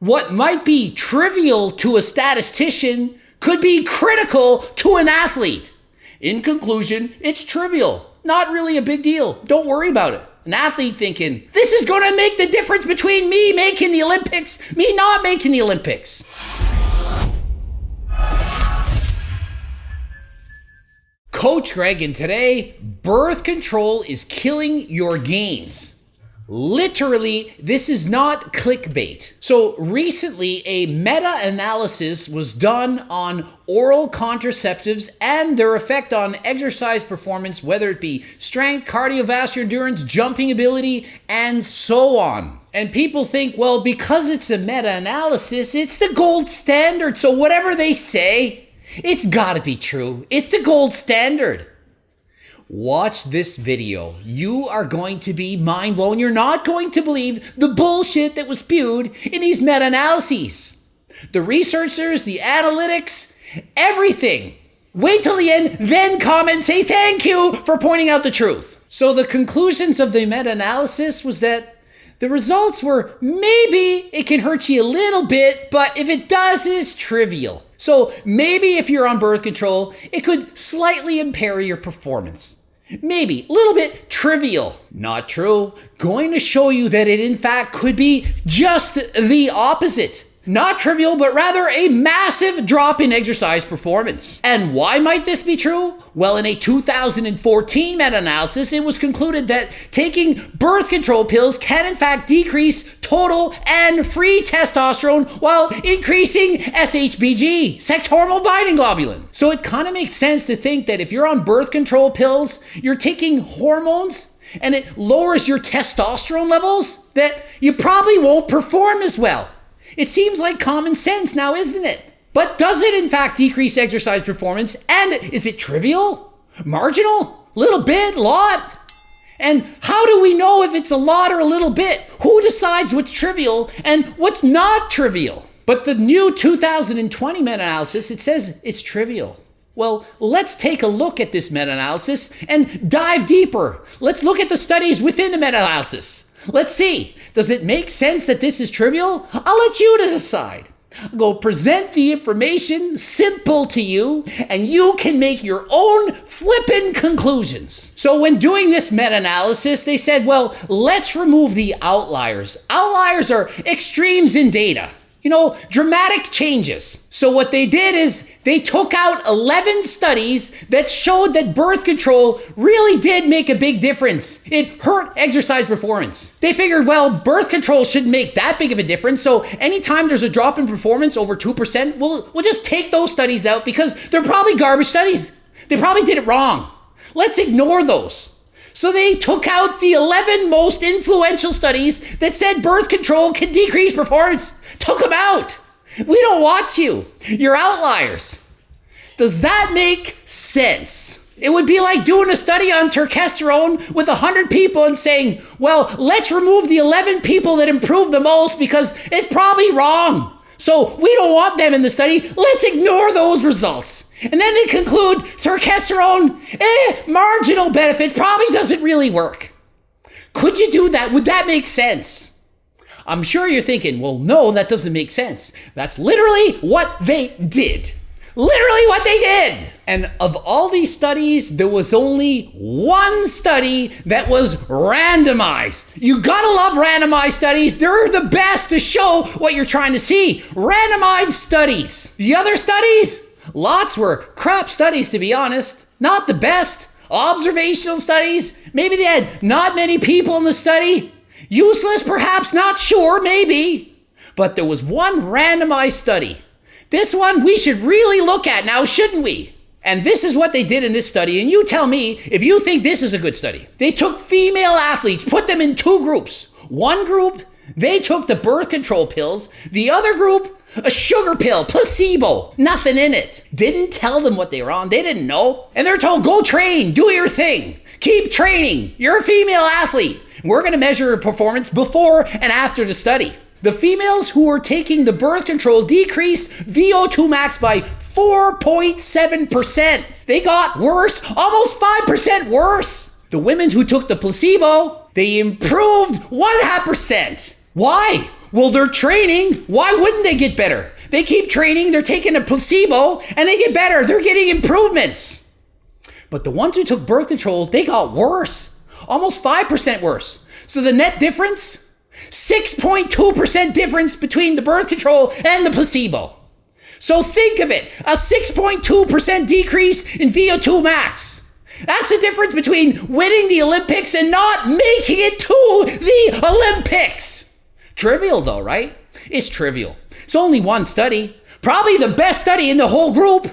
What might be trivial to a statistician could be critical to an athlete. In conclusion, it's trivial. Not really a big deal. Don't worry about it. An athlete thinking, this is going to make the difference between me making the Olympics, me not making the Olympics. Coach Greg, and today, birth control is killing your gains. Literally, this is not clickbait. So recently, a meta-analysis was done on oral contraceptives and their effect on exercise performance, whether it be strength, cardiovascular endurance, jumping ability, and so on. And people think, well, because it's a meta-analysis, it's the gold standard. So whatever they say, it's gotta be true. It's the gold standard. Watch this video. You are going to be mind blown. You're not going to believe the bullshit that was spewed in these meta-analyses. The researchers, the analytics, everything. Wait till the end, then comment, say thank you for pointing out the truth. So the conclusions of the meta-analysis was that the results were maybe it can hurt you a little bit, but if it does, it's trivial. So maybe if you're on birth control, it could slightly impair your performance. Maybe a little bit trivial. Not true. Going to show you that it in fact could be just the opposite. Not trivial, but rather a massive drop in exercise performance. And why might this be true? Well, in a 2014 meta-analysis, it was concluded that taking birth control pills can in fact decrease total and free testosterone while increasing SHBG, sex hormone binding globulin. So it kind of makes sense to think that if you're on birth control pills, you're taking hormones and it lowers your testosterone levels, that you probably won't perform as well. It seems like common sense now, isn't it? But does it in fact decrease exercise performance? And is it trivial? Marginal? Little bit? Lot? And how do we know if it's a lot or a little bit? Who decides what's trivial and what's not trivial? But the new 2020 meta-analysis, it says it's trivial. Well, let's take a look at this meta-analysis and dive deeper. Let's look at the studies within the meta-analysis. Let's see, does it make sense that this is trivial? I'll let you decide. I'll go present the information simple to you, and you can make your own flippin' conclusions. So when doing this meta-analysis, they said, well, let's remove the outliers. Outliers are extremes in data. You know, dramatic changes. So what they did is they took out 11 studies that showed that birth control really did make a big difference. It hurt exercise performance. They figured, well, birth control shouldn't make that big of a difference. So anytime there's a drop in performance over 2%, we'll just take those studies out because they're probably garbage studies. They probably did it wrong. Let's ignore those. So they took out the 11 most influential studies that said birth control can decrease performance. Took them out. We don't want you. You're outliers. Does that make sense? It would be like doing a study on testosterone with 100 people and saying, well, let's remove the 11 people that improved the most because it's probably wrong. So we don't want them in the study. Let's ignore those results. And then they conclude testosterone, marginal benefits, probably doesn't really work. Could you do that? Would that make sense? I'm sure you're thinking, well, no, that doesn't make sense. That's literally what they did. Literally what they did. And of all these studies, there was only one study that was randomized. You gotta love randomized studies. They're the best to show what you're trying to see. Randomized studies. The other studies? Lots were crap studies, to be honest. Not the best. Observational studies. Maybe they had not many people in the study. Useless, perhaps, not sure, maybe. But there was one randomized study. This one we should really look at now, shouldn't we? And this is what they did in this study, and you tell me if you think this is a good study. They took female athletes, put them in two groups. One group, they took the birth control pills. The other group, a sugar pill, placebo, nothing in it. Didn't tell them what they were on. They didn't know. And they're told, go train, do your thing. Keep training. You're a female athlete. We're going to measure your performance before and after the study. The females who were taking the birth control decreased VO2 max by 4.7%. They got worse, almost 5% worse. The women who took the placebo, they improved 1.5%. Why? Well, they're training. Why wouldn't they get better? They keep training, they're taking a placebo, and they get better. They're getting improvements. But the ones who took birth control, they got worse. Almost 5% worse. So the net difference? 6.2% difference between the birth control and the placebo. So think of it, a 6.2% decrease in VO2 max. That's the difference between winning the Olympics and not making it to the Olympics. Trivial though, right? It's trivial. It's only one study, probably the best study in the whole group,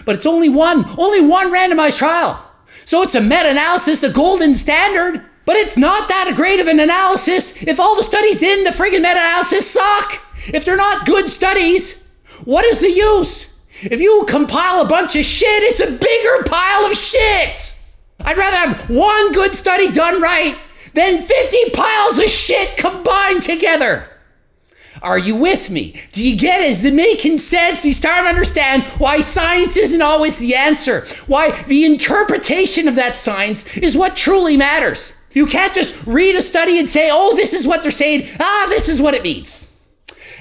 but it's only one randomized trial. So it's a meta-analysis, the golden standard, but it's not that great of an analysis if all the studies in the friggin' meta-analysis suck. If they're not good studies, what is the use? If you compile a bunch of shit, it's a bigger pile of shit. I'd rather have one good study done right than 50 piles of shit combined together. Are you with me? Do you get it? Is it making sense? You start to understand why science isn't always the answer. Why the interpretation of that science is what truly matters. You can't just read a study and say, oh, this is what they're saying. This is what it means.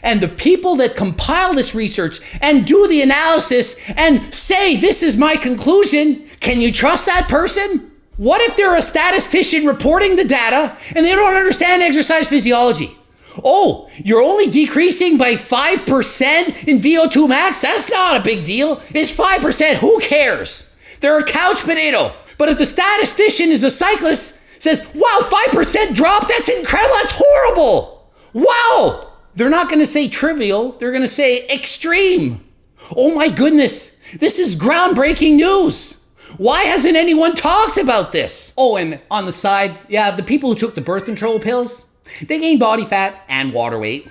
And the people that compile this research and do the analysis and say, this is my conclusion, can you trust that person? What if they're a statistician reporting the data and they don't understand exercise physiology? Oh, you're only decreasing by 5% in VO2 max? That's not a big deal. It's 5%. Who cares? They're a couch potato. But if the statistician is a cyclist, says, wow, 5% drop, that's incredible, that's horrible. Wow. They're not going to say trivial. They're going to say extreme. Oh my goodness. This is groundbreaking news. Why hasn't anyone talked about this? Oh, and on the side, yeah, the people who took the birth control pills, they gained body fat and water weight.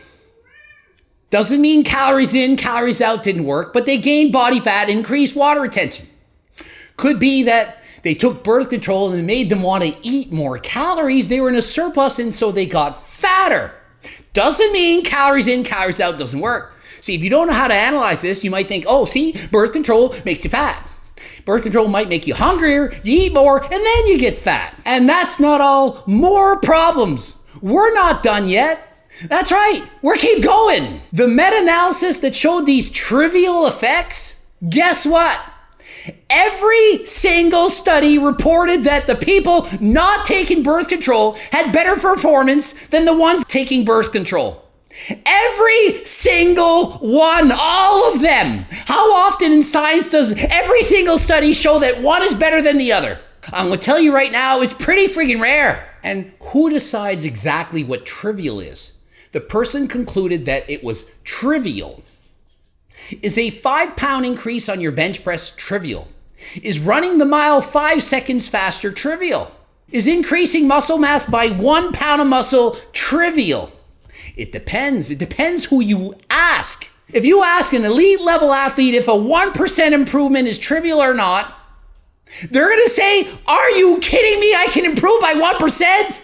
Doesn't mean calories in, calories out didn't work, but they gained body fat, increased water retention. Could be that they took birth control and it made them want to eat more calories. They were in a surplus and so they got fatter. Doesn't mean calories in, calories out doesn't work. See, if you don't know how to analyze this, you might think, oh, see, birth control makes you fat. Birth control might make you hungrier, you eat more, and then you get fat. And that's not all. More problems. We're not done yet. That's right. We're keep going. The meta-analysis that showed these trivial effects, guess what? Every single study reported that the people not taking birth control had better performance than the ones taking birth control. Every single one, all of them. How often in science does every single study show that one is better than the other? I'm going to tell you right now, it's pretty friggin' rare. And who decides exactly what trivial is? The person concluded that it was trivial. Is a 5-pound increase on your bench press trivial? Is running the mile 5 seconds faster trivial? Is increasing muscle mass by 1 pound of muscle trivial? It depends. It depends who you ask. If you ask an elite level athlete if a 1% improvement is trivial or not, they're going to say, are you kidding me? I can improve by 1%?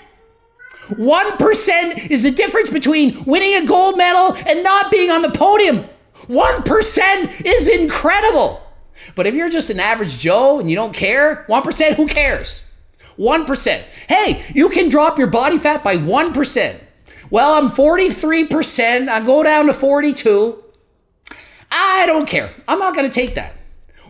1% is the difference between winning a gold medal and not being on the podium. 1% is incredible. But if you're just an average Joe and you don't care, 1%, who cares? 1%. Hey, you can drop your body fat by 1%. Well, I'm 43%. I go down to 42. I don't care. I'm not going to take that.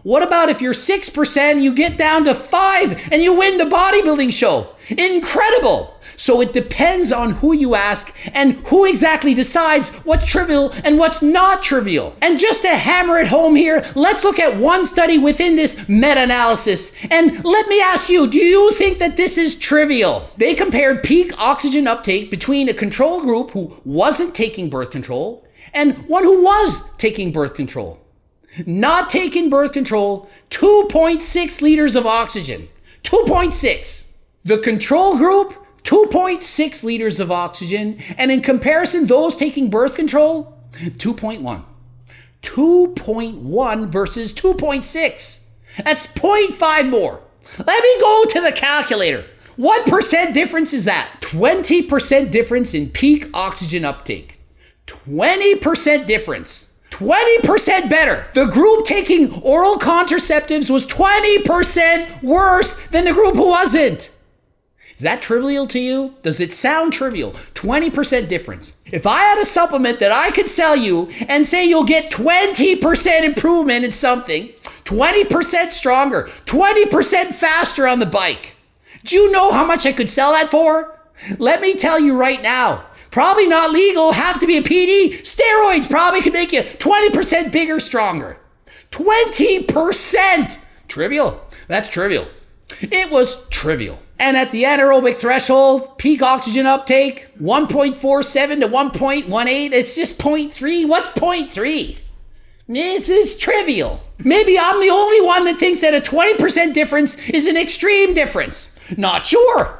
What about if you're 6%, you get down to 5 and you win the bodybuilding show? Incredible. So it depends on who you ask and who exactly decides what's trivial and what's not trivial. And just to hammer it home here, let's look at one study within this meta-analysis. And let me ask you, do you think that this is trivial? They compared peak oxygen uptake between a control group who wasn't taking birth control and one who was taking birth control. Not taking birth control, 2.6 liters of oxygen. 2.6. The control group, 2.6 liters of oxygen. And in comparison, those taking birth control, 2.1. 2.1 versus 2.6. That's 0.5 more. Let me go to the calculator. What percent difference is that? 20% difference in peak oxygen uptake. 20% difference. 20% better. The group taking oral contraceptives was 20% worse than the group who wasn't. Is that trivial to you? Does it sound trivial? 20% difference. If I had a supplement that I could sell you and say you'll get 20% improvement in something, 20% stronger, 20% faster on the bike, do you know how much I could sell that for? Let me tell you right now. Probably not legal, have to be a PD. Steroids probably could make you 20% bigger, stronger. 20%! Trivial. That's trivial. It was trivial. And at the anaerobic threshold, peak oxygen uptake, 1.47 to 1.18, it's just 0.3. What's 0.3? It's trivial. Maybe I'm the only one that thinks that a 20% difference is an extreme difference. Not sure.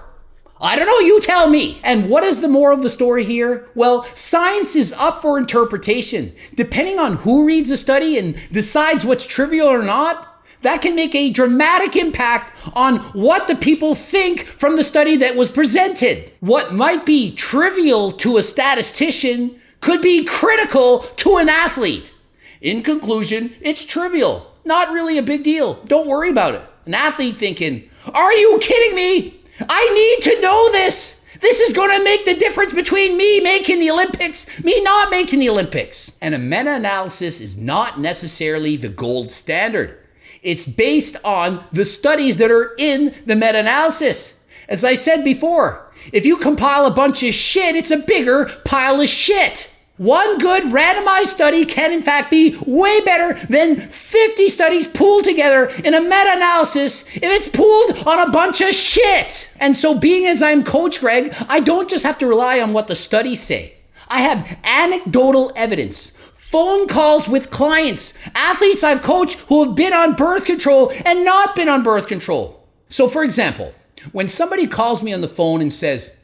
I don't know, you tell me. And what is the moral of the story here? Well, science is up for interpretation. Depending on who reads a study and decides what's trivial or not, that can make a dramatic impact on what the people think from the study that was presented. What might be trivial to a statistician could be critical to an athlete. In conclusion, it's trivial. Not really a big deal. Don't worry about it. An athlete thinking, are you kidding me? I need to know this. This is going to make the difference between me making the Olympics, me not making the Olympics. And a meta-analysis is not necessarily the gold standard. It's based on the studies that are in the meta-analysis. As I said before, if you compile a bunch of shit, it's a bigger pile of shit. One good randomized study can in fact be way better than 50 studies pooled together in a meta-analysis if it's pooled on a bunch of shit. And so being as I'm Coach Greg, I don't just have to rely on what the studies say. I have anecdotal evidence, phone calls with clients, athletes I've coached who have been on birth control and not been on birth control. So for example, when somebody calls me on the phone and says,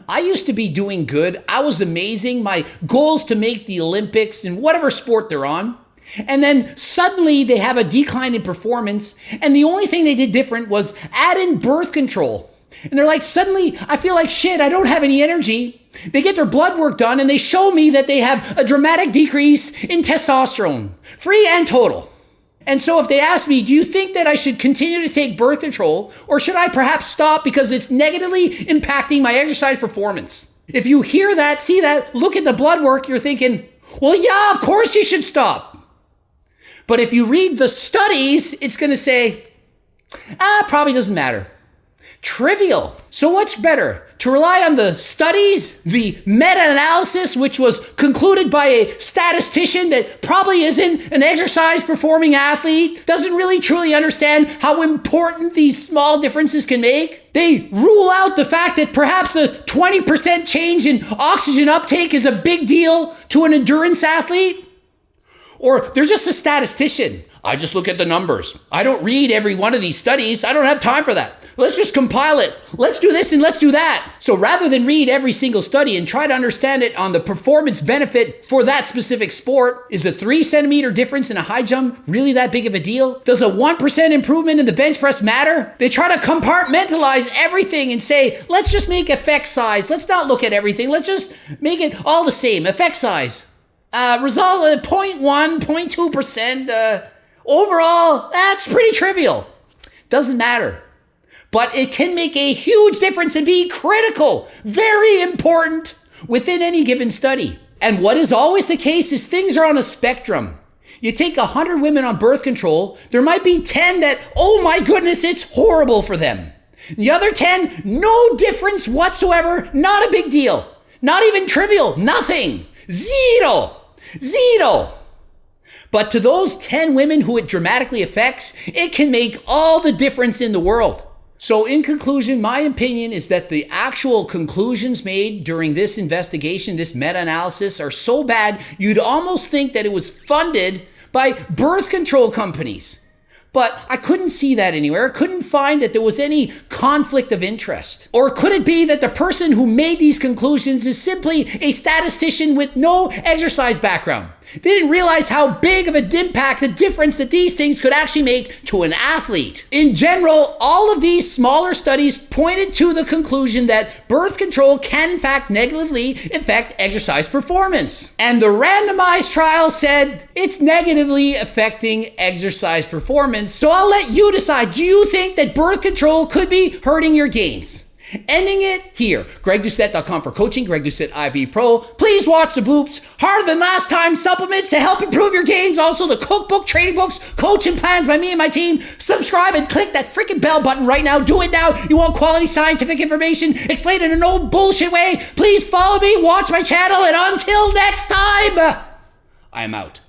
I used to be doing good. I was amazing. My goal is to make the Olympics in whatever sport they're on. And then suddenly they have a decline in performance. And the only thing they did different was add in birth control. And they're like, suddenly I feel like shit. I don't have any energy. They get their blood work done and they show me that they have a dramatic decrease in testosterone, free and total. And so if they ask me, do you think that I should continue to take birth control or should I perhaps stop because it's negatively impacting my exercise performance? If you hear that, see that, look at the blood work, you're thinking, well, yeah, of course you should stop. But if you read the studies, it's going to say, probably doesn't matter. Trivial. So what's better? To rely on the studies, the meta-analysis, which was concluded by a statistician that probably isn't an exercise performing athlete, doesn't really truly understand how important these small differences can make. They rule out the fact that perhaps a 20% change in oxygen uptake is a big deal to an endurance athlete. Or they're just a statistician. I just look at the numbers. I don't read every one of these studies. I don't have time for that. Let's just compile it. Let's do this and let's do that. So rather than read every single study and try to understand it on the performance benefit for that specific sport, is a 3 centimeter difference in a high jump really that big of a deal? Does a 1% improvement in the bench press matter? They try to compartmentalize everything and say, let's just make effect size. Let's not look at everything. Let's just make it all the same. Effect size. Result of 0.1, 0.2%. Overall, that's pretty trivial. Doesn't matter. But it can make a huge difference and be critical, very important within any given study. And what is always the case is things are on a spectrum. You take 100 women on birth control, there might be 10 that, oh my goodness, it's horrible for them. The other 10, no difference whatsoever, not a big deal. Not even trivial, nothing. Zero. But to those 10 women who it dramatically affects, it can make all the difference in the world. So in conclusion, my opinion is that the actual conclusions made during this investigation, this meta-analysis, are so bad, you'd almost think that it was funded by birth control companies. But I couldn't see that anywhere. I couldn't find that there was any conflict of interest. Or could it be that the person who made these conclusions is simply a statistician with no exercise background? They didn't realize how big of an impact, the difference that these things could actually make to an athlete. In general, all of these smaller studies pointed to the conclusion that birth control can in fact negatively affect exercise performance. And the randomized trial said it's negatively affecting exercise performance. So I'll let you decide. Do you think that birth control could be hurting your gains? Ending it here. GregDoucette.com for coaching. Greg Doucette IB Pro. Please watch the bloops. Harder than last time supplements to help improve your gains. Also the cookbook, trading books, coaching plans by me and my team. Subscribe and click that freaking bell button right now. Do it now. You want quality scientific information explained in an old bullshit way? Please follow me, watch my channel, and until next time, I am out.